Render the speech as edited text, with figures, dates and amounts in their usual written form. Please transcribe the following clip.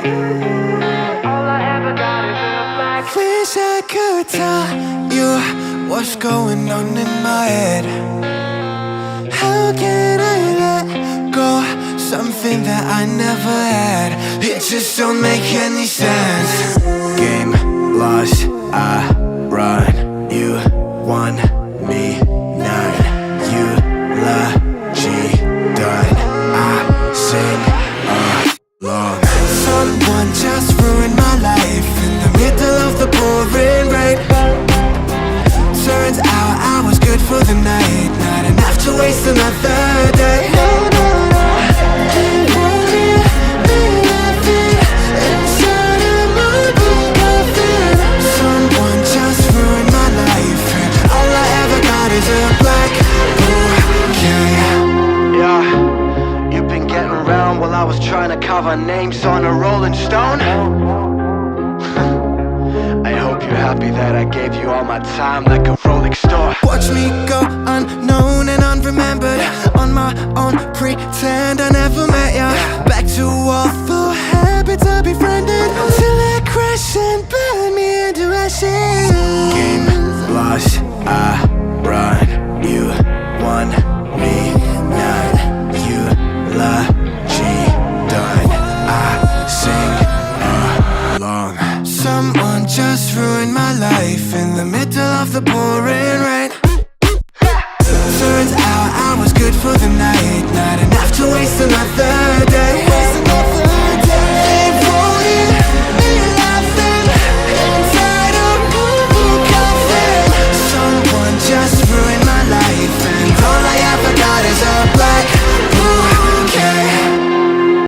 All I ever got is a black. Wish I could tell you what's going on in my head. How can I let go something that I never had? It just don't make any sense. Game lost, I run. You won me none. You done. I sing along. Someone just ruined my life in the middle of the pouring rain. Turns out I was good for the night, not enough to waste another day. Someone just ruined my life, and all I ever got is a black bouquet. Yeah, you've been getting around while I was trying to cover names on a Rolling Stone. I hope you're happy that I gave you all my time like a Rolex store. Watch me go unknown and unremembered on my own, pretend I never met ya.